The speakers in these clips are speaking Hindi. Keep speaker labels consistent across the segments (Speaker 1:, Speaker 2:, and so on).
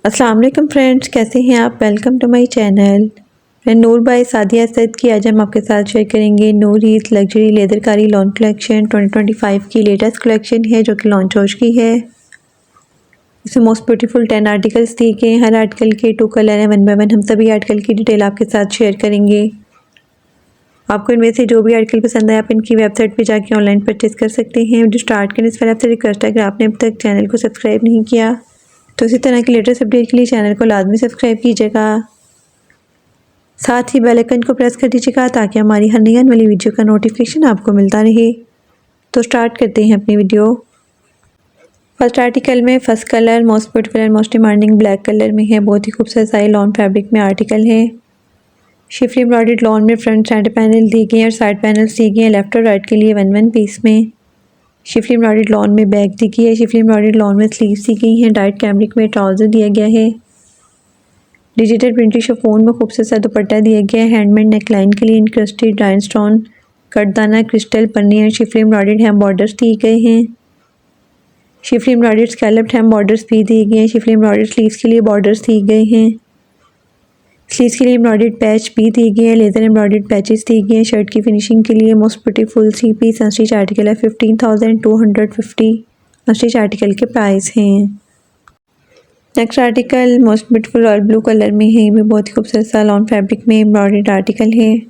Speaker 1: अस्सलाम वालेकुम फ्रेंड्स, कैसे हैं आप। Welcome to my channel. मैं नूर बाय सादिया सैद की आज हम आपके साथ शेयर करेंगे नूर ईज लग्जरी लेदरकारी लॉन कलेक्शन 2025 की लेटेस्ट कलेक्शन है जो कि लॉन्च हो चुकी है। इसमें मोस्ट ब्यूटीफुल 10 आर्टिकल्स दिए गए हैं। हर आर्टिकल के 2 कलर हैं। 1 बाय 1 हम सभी आर्टिकल की डिटेल आपके साथ शेयर करेंगे। आपको इनमें से जो भी आर्टिकल पसंद है आप इनकी वेबसाइट पे जाके ऑनलाइन परचेज कर सकते हैं। जो स्टार्ट करने से पहले आपसे रिक्वेस्ट है कि आपने अब तक चैनल को सब्सक्राइब नहीं किया तो इसी तरह की लेटेस्ट अपडेट के लिए चैनल को लाजमी सब्सक्राइब कीजिएगा। साथ ही बेल आइकन को प्रेस कर दीजिएगा ताकि हमारी हर नई आने वाली वीडियो का नोटिफिकेशन आपको मिलता रहे। तो स्टार्ट करते हैं अपनी वीडियो। फर्स्ट आर्टिकल में first colour most beautiful and most demanding black colour में है। बहुत ही खूबसूरत साई लॉन फैब्रिक में आर्टिकल है। शिफली एम्ब्रॉयडर्ड लॉन में फ्रंट साइड पैनल दिए गए हैं और साइड पैनल्स दिए गए हैं लेफ्ट और राइट के लिए 1-1 पीस में। शिफली एम्ब्रॉयडर्ड लॉन में बैक दी गई है। शिफली एम्ब्रॉयडर्ड लॉन में स्लीव्स दी गई हैं। डाइट कैमरिक में ट्राउज़र दिया गया है। डिजिटल प्रिंटेड शिफॉन में खूबसूरत सा दुपट्टा दिया गया है। हैंडमेड नेकलाइन के लिए इंक्रस्टेड राइनस्टोन कटदाना क्रिस्टल पन्नी और शिफली एम्ब्रॉयडर्ड हैम बॉर्डर्स दिए गए हैं। शिफली एम्ब्रॉयडर्ड स्कैलप्ड हैम बॉर्डर्स भी दिए गए हैं। शिफली एम्ब्रॉयडर्ड स्लीव्स के लिए बॉर्डर्स दिए गए हैं। स्लीव्स के लिए एम्ब्रॉयडर्ड पैच भी दिए गए हैं। लेदर एम्ब्रॉयडर्ड पैचेस दिए गए हैं। शर्ट की फिनिशिंग के लिए most beautiful 3 piece unstitch article है। 15,250 अनस्टिच आर्टिकल के प्राइस हैं। Next article most beautiful royal blue colour में है। ये भी बहुत ही खूबसूरत सा लॉन फैब्रिक में एम्ब्रॉयडर्ड आर्टिकल है।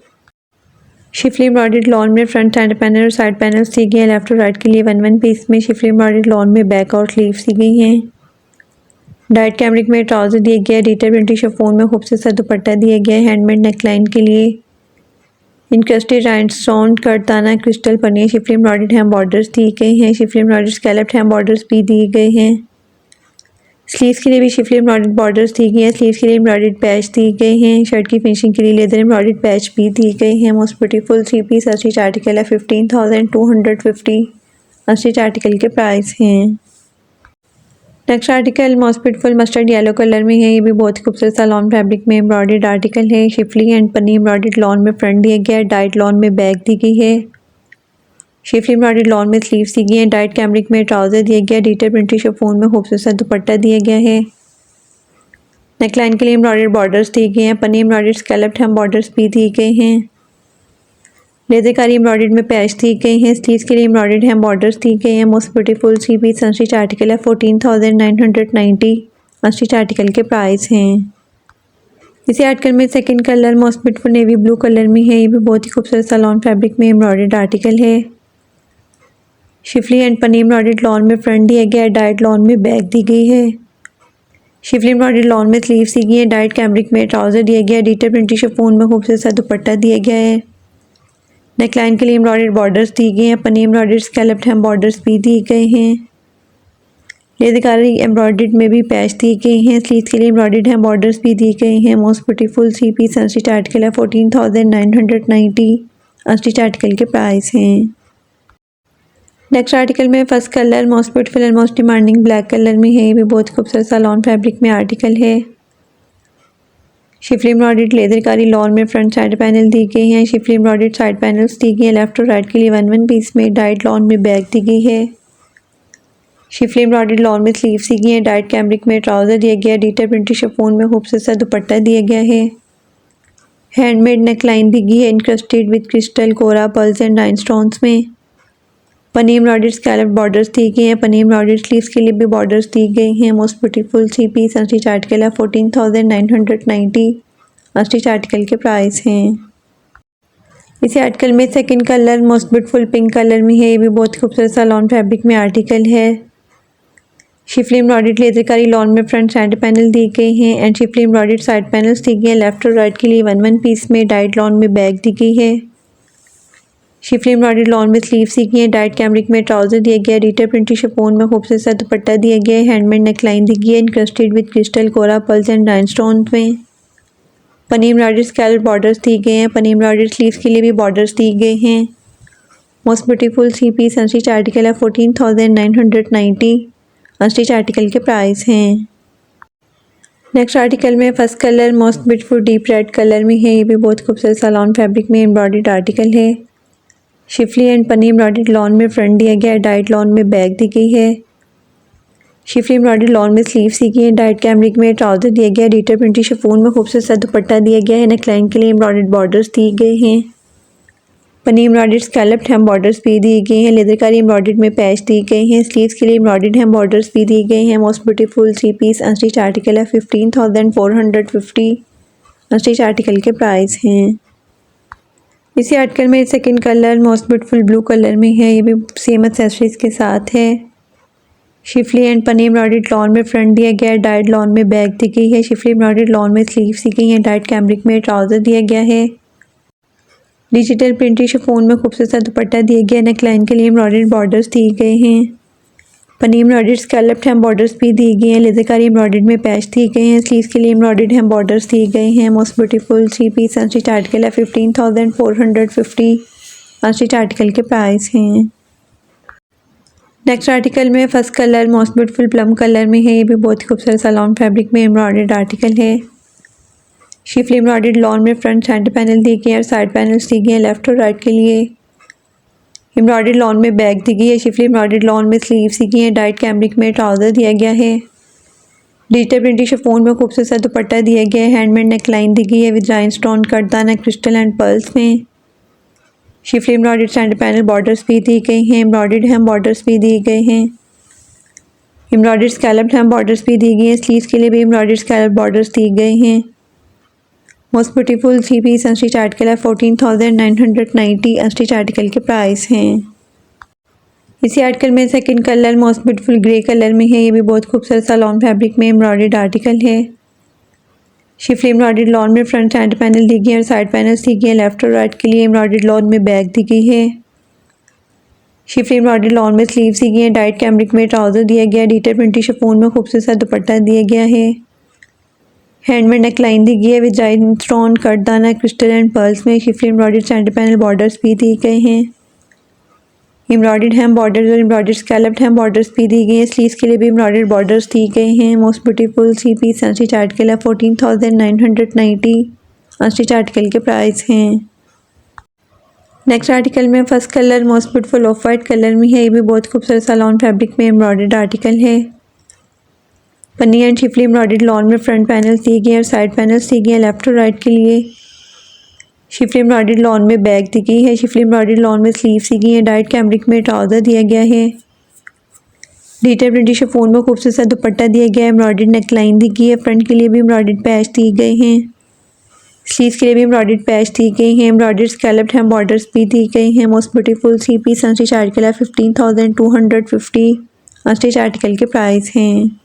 Speaker 1: शिफली एम्ब्रॉयडर्ड लॉन में फ्रंट हैंड पैनल और साइड पैनल्स दी गए हैं लेफ्ट और राइट के लिए 1-1 पीस में। शिफली एम्ब्रॉयडर्ड लॉन में बैक और स्लीव्स दी गई हैं। डाइट कैमरिक में ट्राउज़र दिया गया है। डिजिटल प्रिंटेड शिफॉन में खूबसूरत सा दुपट्टा दिया गया है। हैंडमेड नेकलाइन के लिए इंक्रस्टेड राइनस्टोन कटदाना क्रिस्टल पन्नी शिफली एम्ब्रॉयडर्ड हैम बॉर्डर्स दिए गए हैं। शिफली एम्ब्रॉयडर्ड स्कैलप्ड हैम बॉर्डर्स भी दिए गए हैं। स्लीव्स के लिए भी शिफली एम्ब्रॉयडर्ड बॉर्डर्स दी गई हैं। स्लीव्स के लिए एम्ब्रॉयडर्ड पैच दिए गए हैं। शर्ट की फिनिशिंग के लिए लेदर एम्ब्रॉयडर्ड पैच भी दिए गए हैं। Most beautiful 3 piece unstitch article है। 15,250 अनस्टिच आर्टिकल के प्राइस हैं। Next article most beautiful mustard yellow colour में है। ये भी बहुत ही खूबसूरत सा लॉन फैब्रिक में एम्ब्रॉयडर्ड आर्टिकल है। शिफली एंड पन्नी एम्ब्रॉयडर्ड लॉन में फ्रंट दिया गया है। डाइट लॉन में बैक दी गई है। शिफली एम्ब्रॉयडर्ड लॉन में स्लीव्स दी गई हैं। डाइट कैमरिक में ट्राउज़र दिया गया है। डिजिटल प्रिंटेड शिफॉन में खूबसूरत सा दुपट्टा दिया गया है। नेकलाइन के लिए एम्ब्रॉयडर्ड बॉर्डर्स दिए गए हैं। पन्नी एम्ब्रॉयडर्ड स्कैलप्ड हैम बॉर्डर्स भी दिए गए हैं। लेदरकारी एम्ब्रॉयडर्ड में पैच दिए गए हैं। स्लीव्स के लिए एम्ब्रॉयडर्ड हैम बॉर्डर्स दिए गए हैं। Most beautiful 3 piece unstitch article है। 14,990 अनस्टिच आर्टिकल के प्राइस हैं। इसी आर्टिकल में second colour most beautiful navy blue colour में है। ये भी बहुत ही खूबसूरत सा लॉन फैब्रिक में एम्ब्रॉयडर्ड आर्टिकल है। शिफली एंड पन्नी एम्ब्रॉयडर्ड लॉन में फ्रंट दिया गया है। डाइट लॉन में बैक दी गई है। शिफली एम्ब्रॉयडर्ड लॉन में स्लीव्स दी गई है। डाइट कैमरिक में ट्राउज़र दिया गया है। डिजिटल प्रिंटेड शिफॉन में खूबसूरत सा दुपट्टा दिया गया है। नेकलाइन के लिए एम्ब्रॉयडर्ड बॉर्डर्स दिए गए हैं। पन्नी एम्ब्रॉयडर्ड स्कैलप्ड हैम बॉर्डर्स भी दिए गए हैं। लेदरकारी एम्ब्रॉयडर्ड में भी पैच दिए गए हैं। स्लीव्स के लिए एम्ब्रॉयडर्ड हैम बॉर्डर्स भी दिए गए हैं। Most beautiful 3 piece unstitch article है। 14,990 अनस्टिच आर्टिकल के प्राइस हैं। नेक्स्ट आर्टिकल में first colour most beautiful and most demanding black colour में है। ये भी बहुत खूबसूरत सा लॉन फैब्रिक में आर्टिकल है। शिफली एम्ब्रॉयडर्ड लेदरकारी लॉन में फ्रंट साइड पैनल दी गई हैं। शिफली एम्ब्रॉयडर्ड साइड पैनल्स दी गई हैं लेफ्ट और राइट के लिए 1-1 पीस में। डाइट लॉन में बैक दी गई है। शिफली एम्ब्रॉयडर्ड लॉन में स्लीव्स दी गई हैं। डाइट कैमरिक में ट्राउज़र दिया गया है। डिजिटल प्रिंटेड शिफॉन में खूबसूरत सा दुपट्टा दिया गया है। हैंडमेड नेकलाइन दी गई है encrusted with crystal kora pearls and rhinestones में। पन्नी एम्ब्रॉयडर्ड स्कैलप्ड बॉर्डर्स दिए गए हैं। पन्नी एम्ब्रॉयडर्ड स्लीव्स के लिए भी बॉर्डर्स दी गई हैं। Most beautiful 3 piece unstitch article है। 14,990 अनस्टिच आर्टिकल के प्राइस हैं। इसी आर्टिकल में second colour most beautiful pink colour में है। ये भी बहुत खूबसूरत सा लॉन फैब्रिक में आर्टिकल है। शिफली एम्ब्रॉयडर्ड लेदरकारी लॉन में फ्रंट साइड पैनल दिए गए हैं and schiffli embroidered side panels दिए गए हैं लेफ्ट और राइट के लिए 1-1 पीस में। डाइट लॉन में बैक दी गई है। शिफली एम्ब्रॉयडर्ड लॉन में स्लीव्स दी गई हैं। डाइट कैमरिक में ट्राउज़र दिया गया है। डिजिटल प्रिंटेड शिफॉन में खूबसूरत सा दुपट्टा दिया गया है। हैंडमेड नेकलाइन दी गई है encrusted with crystal kora pearls and rhinestones में। पन्नी एम्ब्रॉयडर्ड स्कैलप्ड बॉर्डर्स दिए गए हैं। पन्नी एम्ब्रॉयडर्ड स्लीव्स के लिए भी बॉर्डर्स दिए गए हैं। Most beautiful 3 piece unstitch article है। 14,990 अनस्टिच आर्टिकल के प्राइस हैं। नेक्स्ट आर्टिकल में first colour most beautiful deep red colour में है। ये भी बहुत खूबसूरत सा लॉन फैब्रिक में एम्ब्रॉयडर्ड आर्टिकल है। शिफली एंड पन्नी एम्ब्रॉयडर्ड लॉन में फ्रंट दिया गया है। डाइट लॉन में बैक दी गई है। शिफली एम्ब्रॉयडरी लॉन में स्लीव सी गई है, डाइट कैमरिक में ट्राउज़र दिया गया है, डिजिटल प्रिंटेड शिफॉन में खूबसूरत सा दुपट्टा दिया गया है, नेकलाइन के लिए एम्ब्रॉयडर्ड बॉर्डर्स दिए गए हैं, पन्नी एम्ब्रॉयडर्ड स्कैलप्ड हेम बॉर्डर्स भी दिए गए हैं, लेदरकारी एम्ब्रॉयडर्ड में पैच दिए गए हैं, स्लीव्स के लिए एम्ब्रॉयडर्ड हेम बॉर्डर्स भी दिए गए हैं। Most beautiful 3 piece unstitch article है, 15,450 अनस्टिच आर्टिकल के प्राइस हैं। इसी आर्टिकल में second colour most beautiful blue colour में है, ये भी सेम एक्सेसरीज के साथ है। शिफली एंड पन्नी एम्ब्रॉयडर्ड लॉन में फ्रंट दिया गया है, डाइट लॉन में बैक दी गई है, शिफली एम्ब्रॉयडर्ड लॉन में स्लीव्स दी गई है, डाइट कैमरिक में ट्राउज़र दिया गया है, डिजिटल प्रिंटेड शिफॉन में खूबसूरत सा दुपट्टा दिया गया, नेकलाइन के लिए एम्ब्रॉयडर्ड बॉर्डर्स दिए गए हैं, पन्नी एम्ब्रॉयडर्ड स्कैलप्ड हेम बॉर्डर्स भी दिए गए हैं, लेदरकारी एम्ब्रॉयडर्ड में पैच दिए गए हैं, स्लीव्स के लिए एम्ब्रॉयडर्ड हेम बॉर्डर्स दिए गए हैं। Most beautiful 3 piece unstitch article है, 15,450 अनस्टिच आर्टिकल के प्राइस हैं। नेक्स्ट आर्टिकल में first colour most beautiful plum colour में है, ये भी बहुत ही खूबसूरत सलॉन फैब्रिक में एम्ब्रॉयडर्ड आर्टिकल है। शिफली एम्ब्रॉयडर्ड लॉन में फ्रंट सेंटर पैनल दिए गए हैं और साइड पैनल्स दिए गए हैं लेफ्ट और राइट के लिए। एम्ब्रॉयडर्ड लॉन में बैक दी गई है, शिफली एम्ब्रॉयडर्ड लॉन में स्लीव्स दी गई हैं, डाइट कैमरिक में ट्राउज़र दिया गया है, डिजिटल प्रिंटेड शिफॉन में खूबसूरत सा दुपट्टा दिया गया है, हैंडमेड नेकलाइन दी गई है with rhinestone cutdana crystal and pearls में। Schiffli embroidered centre panel borders भी दी गई हैं, एम्ब्रॉयडर्ड हेम बॉर्डर्स भी दिए गए हैं, एम्ब्रॉयडर्ड स्कैलप्ड हेम बॉर्डर्स भी दी गई हैं, स्लीव्स के लिए भी एम्ब्रॉयडर्ड स्कैलप बॉर्डर्स दिए गए हैं। Most beautiful 3 piece unstitch article है, 14,990 अनस्टिच आर्टिकल के प्राइस हैं। इसी आर्टिकल में second colour most beautiful grey colour में है, ये भी बहुत खूबसूरत सा लॉन फैब्रिक में एम्ब्रॉयडर्ड आर्टिकल है। शिफली एम्ब्रॉयडर्ड लॉन में फ्रंट सेंटर पैनल दी गई है और साइड पैनल्स दी गई है लेफ्ट और राइट के लिए, एम्ब्रॉयडर्ड लॉन में बैक दी गई है। शिफली एम्ब्रॉयडर्ड लॉन में स्लीव्स दी गई है, डाइट कैमरिक में ट्राउज़र दिया गया है, डिजिटल प्रिंटेड शिफॉन में खूबसूरत सा दुपट्टा दिया गया है, हैंडमेड नेकलाइन दी गई है with rhinestone cutdana crystal and pearls में। Schiffli embroidered centre panel borders भी दिए गए हैं, एम्ब्रॉयडर्ड हेम बॉर्डर्स और एम्ब्रॉयडर्ड स्कैलप्ड हेम बॉर्डर्स भी दी गई हैं, स्लीव्स के लिए भी एम्ब्रॉयडर्ड बॉर्डर्स दिए गए हैं। Most beautiful 3 piece unstitch article है, 14,990 अनस्टिच आर्टिकल के प्राइस हैं। नेक्स्ट आर्टिकल में first colour most beautiful off white colour में है, ये भी बहुत खूबसूरत सा लॉन फैब्रिक में एम्ब्रॉयडर्ड आर्टिकल है। पन्नी एंड शिफली एम्ब्रॉयडर्ड लॉन में फ्रंट पैनल्स दिए गए हैं और साइड पैनल्स दिए गए हैं लेफ्ट और राइट के लिए। शिफली एम्ब्रॉयडर्ड लॉन में बैक दी गई है, शिफली एम्ब्रॉयडर्ड लॉन में स्लीव्स दी गई हैं, डाइट कैमरिक में ट्राउज़र दिया गया है, डिजिटल प्रिंटेड शिफॉन में खूबसूरत सा दुपट्टा दिया गया है, एम्ब्रॉयडर्ड नेकलाइन दी गई है, फ्रंट के लिए भी एम्ब्रॉयडर्ड पैच दिए गए हैं, स्लीव्स के लिए भी एम्ब्रॉयडर्ड पैच दी गई हैं, एम्ब्रॉयडर्ड स्कैलप्ड हेम बॉर्डर्स भी दी गई हैं। Most beautiful 3 piece unstitch article है, 15,250 अनस्टिच आर्टिकल के प्राइस हैं।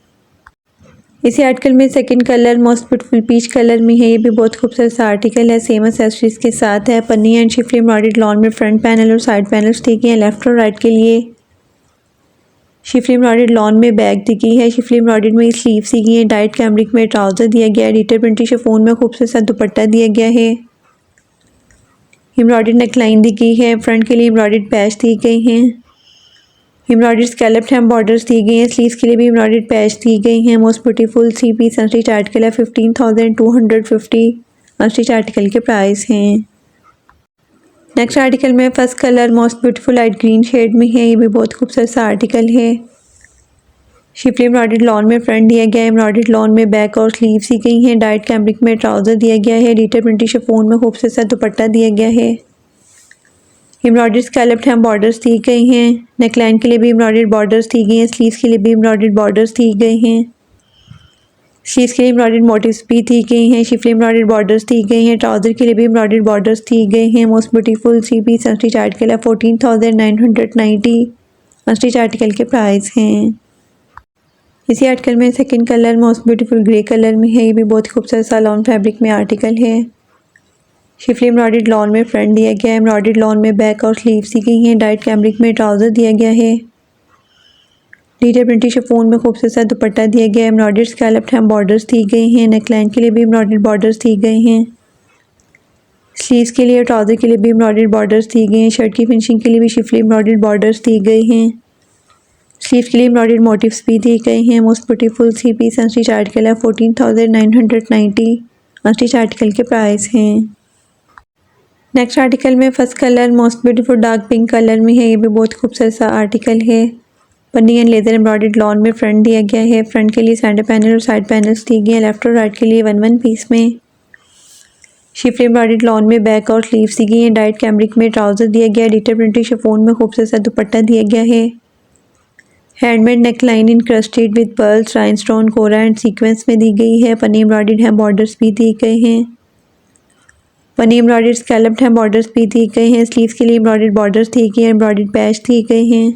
Speaker 1: इसी आर्टिकल में second colour most beautiful peach colour में है, ये भी बहुत खूबसूरत सा आर्टिकल है, सेम एक्सेसरीज के साथ है। पन्नी एंड शिफली एम्ब्रॉयडर्ड लॉन में फ्रंट पैनल और साइड पैनल्स दी गई हैं लेफ्ट और राइट के लिए। शिफली एम्ब्रॉयडर्ड लॉन में बैक दी गई है, शिफली एम्ब्रॉयडर्ड में स्लीव्स दी गई हैं, डाइट कैमरिक में ट्राउज़र दिया गया है, डिजिटल प्रिंटेड शिफॉन में खूबसूरत सा दुपट्टा दिया गया है, एम्ब्रॉयडर्ड नेकलाइन दी गई है, फ्रंट के लिए एम्ब्रॉयडर्ड पैच दी गई हैं, एम्ब्रॉयडर्ड स्कैलप्ड हेम बॉर्डर्स दी गई हैं, स्लीव्स के लिए भी एम्ब्रॉयडर्ड पैच दी गई हैं। Most beautiful 3 piece unstitch article है, 15,250 अनस्टिच आर्टिकल के प्राइस हैं। नेक्स्ट आर्टिकल में first colour most beautiful light green shade में है, ये भी बहुत खूबसूरत सा आर्टिकल है। शिफली एम्ब्रॉयडर्ड लॉन में फ्रंट दिया गया है, एम्ब्रॉयडर्ड लॉन में बैक और स्लीव्स दी गई हैं, डाइट कैमरिक में ट्राउज़र दिया गया है, डिजिटल प्रिंटेड शिफॉन में खूबसूरत सा दुपट्टा दिया गया है, एम्ब्रॉयडर्ड स्कैलप्ड हेम बॉर्डर्स दी गई हैं, नेकलाइन के लिए भी एम्ब्रॉयडर्ड बॉर्डर्स दी गई हैं, स्लीव्स के लिए भी एम्ब्रॉयडर्ड बॉर्डर्स दी गए हैं, स्लीव्स के लिए एम्ब्रॉयडर्ड मोटिव्स भी दी गई हैं, शिफली एम्ब्रॉयडर्ड बॉर्डर्स दी गई हैं, ट्राउज़र के लिए भी एम्ब्रॉयडर्ड बॉर्डर्स दी गए हैं। Most beautiful 3 piece unstitch article है, 14,990 अनस्टिच आर्टिकल के प्राइस हैं। इसी आर्टिकल में second colour most beautiful grey colour में है, ये भी बहुत खूबसूरत सा लॉन फैब्रिक में आर्टिकल है। शिफली एम्ब्रॉयडर्ड लॉन में फ्रंट दिया गया है, एम्ब्रॉयडर्ड लॉन में बैक और स्लीव्स दी गई हैं, डाइट कैमरिक में ट्राउज़र दिया गया है, डिजिटल प्रिंटेड शिफॉन में खूबसूरत सा दुपट्टा दिया गया है, एम्ब्रॉयडर्ड स्कैलप्ड हेम बॉर्डर्स दी गई हैं, नेकलाइन के लिए भी एम्ब्रॉयडर्ड बॉर्डर्स दी गए हैं, स्लीव्स के लिए और ट्राउज़र के लिए भी एम्ब्रॉयडर्ड बॉर्डर्स दी गई हैं, शर्ट की फिनिशिंग के लिए भी शिफली एम्ब्रॉयडर्ड बॉर्डर्स दी गई हैं, स्लीव्स के लिए एम्ब्रॉयडर्ड मोटिव्स भी दिए गए हैं। Most beautiful 3 piece unstitch article है, 14,990 अनस्टिच आर्टिकल के प्राइस हैं। नेक्स्ट आर्टिकल में first colour most beautiful dark pink colour में है, ये भी बहुत खूबसूरत सा आर्टिकल है। पन्नी एंड लेदर एम्ब्रॉयडर्ड लॉन में फ्रंट दिया गया है। फ्रंट के लिए सेंटर पैनल और साइड पैनल्स दिए गए हैं। लेफ्ट और राइट के लिए 1-1 पीस में। शिफली एम्ब्रॉयडर्ड लॉन में बैक और स्लीव्स दी गई हैं। डाइट कैमरिक में ट्राउजर दिया गया है। डिटेल प्रिंटेड शिफॉन में खूबसूरत सा दुपट्टा दिया गया है। Handmade neckline encrusted with pearls, rhinestone, kora and sequins में दी गई है। पन्नी एम्ब्रॉयडर्ड है, बॉर्डर्स भी दिए गए हैं। पन्नी एम्ब्रॉयडर्ड स्कैलप्ड है, बॉर्डर्स भी दिए गए हैं। स्लीव्स के लिए एम्ब्रॉयडर्ड बॉर्डर्स दिए गए हैं। एम्ब्रॉयडर्ड पैच दिए गए हैं।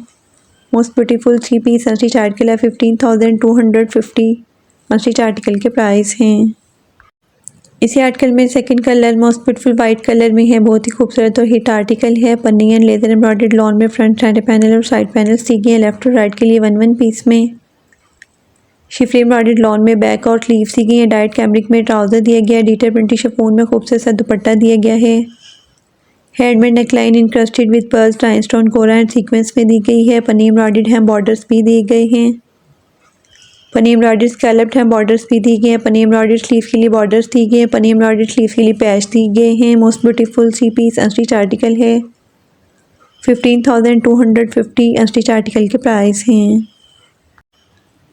Speaker 1: Most beautiful 3 piece unstitch article है। 15,250 अनस्टिच आर्टिकल के प्राइस हैं। इसी आर्टिकल में second colour most beautiful white colour में है। बहुत ही खूबसूरत और हिट आर्टिकल है। पन्नी एंड लेदर एम्ब्रॉयडर्ड लॉन में फ्रंट सेंटर पैनल और साइड पैनल्स दिए गए हैं। लेफ्ट और राइट के लिए 1-1 पीस में। शिफली एम्ब्रॉयडर्ड लॉन में बैक और स्लीव्स दी गई है। डाइट कैमरिक में ट्राउजर दिया गया है। डिटेल प्रिंटेड शिफॉन में खूबसूरत सा दुपट्टा दिया गया है। Handmade neckline encrusted with pearls, rhinestone, kora and sequins में दी गई है। पन्नी एम्ब्रॉयडर्ड है, बॉर्डर्स भी दिए गए हैं। पन्नी एम्ब्रॉयडर्ड स्कैलप्ड है, बॉर्डर्स भी दिए गए हैं। पन्नी एम्ब्रॉयडर्ड स्लीव्स के लिए बॉर्डर्स दिए गए हैं। पन्नी एम्ब्रॉयडर्ड स्लीव्स के लिए पैच दिए गए हैं। Most beautiful 3 piece unstitch article है। 15,250 अनस्टिच आर्टिकल के प्राइस हैं।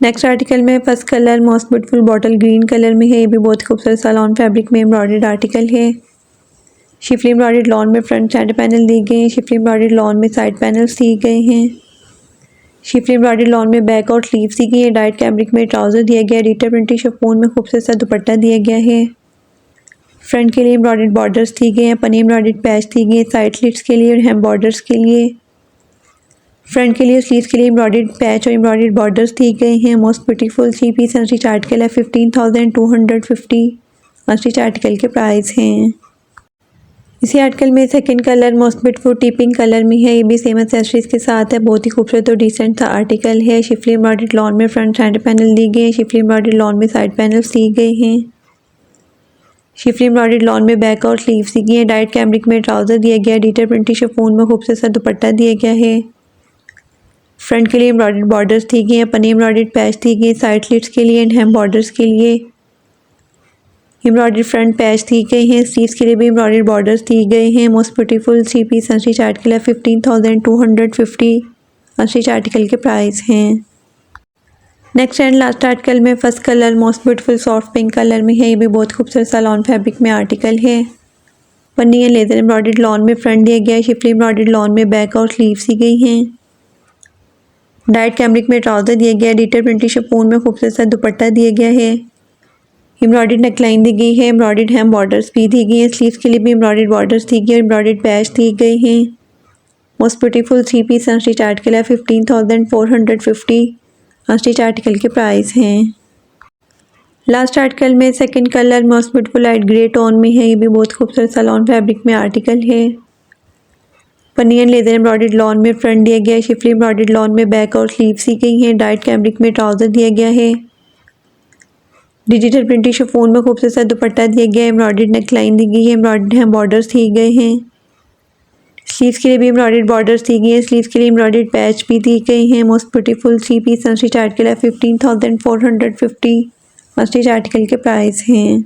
Speaker 1: नेक्स्ट आर्टिकल में first colour most beautiful bottle green colour में है। ये भी बहुत खूबसूरत सलोन फैब्रिक में एम्ब्रॉयडर्ड आर्टिकल है। शिफली एम्ब्रॉयडर्ड लॉन में फ्रंट सेंटर पैनल दिए गए हैं। शिफली एम्ब्रॉयडर्ड लॉन में साइड पैनल्स दिए गए हैं। शिफली एम्ब्रॉयडर्ड लॉन में बैक और स्लीव्स दी गई है। डाइट कैमरिक में ट्राउजर दिया गया है। डिटेल प्रिंटेड शिफॉन में खूबसूरत सा दुपट्टा दिया गया है। फ्रंट के लिए एम्ब्रॉयडर्ड बॉर्डर्स दिए गए हैं। पन्नी एम्ब्रॉयडर्ड पैच दिए गए हैं साइड स्लिट्स के लिए और हेम बॉर्डर्स के लिए। फ्रंट के लिए स्लीव्स के लिए एम्ब्रॉयडर्ड पैच और एम्ब्रॉयडर्ड बॉर्डर्स दिए गए हैं। Most beautiful 3 piece unstitch article है। 15,250 अनस्टिच आर्टिकल के प्राइस हैं। इसी आर्टिकल में second colour most beautiful tipping colour में है। ये भी सेम एक्सेसरीज के साथ है। बहुत ही खूबसूरत और डिसेंट सा आर्टिकल है। शिफली एम्ब्रॉयडर्ड लॉन में फ्रंट सेंटर पैनल दिए गए हैं। शिफली एम्ब्रॉयडर्ड लॉन में साइड पैनल्स दिए गए हैं। शिफली एम्ब्रॉयडर्ड लॉन में बैक और स्लीव्स दी गई है। डाइट कैमरिक में ट्राउजर दिया गया है। डिटेल प्रिंटेड शिफॉन में खूबसूरत सा दुपट्टा दिया गया है। फ्रंट के लिए एम्ब्रॉयडर्ड बॉर्डर्स दी गई हैं। पन्नी एम्ब्रॉयडर्ड पैच दी गई है साइड स्लिट्स के लिए एंड हेम बॉर्डर्स के लिए। एम्ब्रॉयडर्ड फ्रंट पैच दिए गए हैं। स्लीव्स के लिए भी एम्ब्रॉयडर्ड बॉर्डर्स दिए गए हैं। Most beautiful 3 piece unstitch article है। 15,250 अनस्टिच आर्टिकल के प्राइस हैं। नेक्स्ट एंड लास्ट आर्टिकल में first colour most beautiful soft pink colour में है। ये भी बहुत खूबसूरत सलोन फैब्रिक में आर्टिकल है। पन्नी एंड लेदर एम्ब्रॉयडर्ड लॉन में फ्रंट दिया गया है। शिफली एम्ब्रॉयडर्ड लॉन में बैक और स्लीव्स दी गई हैं। डाइट कैमरिक में ट्राउजर दिया गया है। डिटेल प्रिंटेड शिफॉन में खूबसूरत सा दुपट्टा दिया गया है। एम्ब्रॉयडर्ड नेकलाइन दी गई है। एम्ब्रॉयडर्ड हेम बॉर्डर्स भी दी गई हैं। स्लीव्स के लिए भी एम्ब्रॉयडर्ड बॉर्डर्स दी गई है। एम्ब्रॉयडर्ड पैच दिए गए हैं। Most beautiful 3 piece unstitch article है। 15,450 अनस्टिच आर्टिकल के प्राइस हैं। लास्ट आर्टिकल में second colour most beautiful light grey tone में है। ये भी बहुत खूबसूरत सलोन फैब्रिक में आर्टिकल है। पन्नी एंड लेदर एम्ब्रॉयडर्ड लॉन में फ्रंट दिया गया है। शिफली एम्ब्रॉयडर्ड लॉन में बैक और स्लीव्स दी गई हैं। डाइट कैमरिक में ट्राउजर दिया गया है। डिजिटल प्रिंटेड शिफॉन में खूबसूरत सा दुपट्टा दिया गया है। एम्ब्रॉयडर्ड नेकलाइन दी गई है। एम्ब्रॉयडर्ड है बॉर्डर्स दिए गए हैं। स्लीव्स के लिए भी एम्ब्रॉयडर्ड बॉर्डर्स दी गई हैं। स्लीव्स के लिए एम्ब्रॉयडर्ड पैच भी दिए गए हैं। Most beautiful 3 piece unstitch article है। 15,450 अनस्टिच आर्टिकल के प्राइस हैं।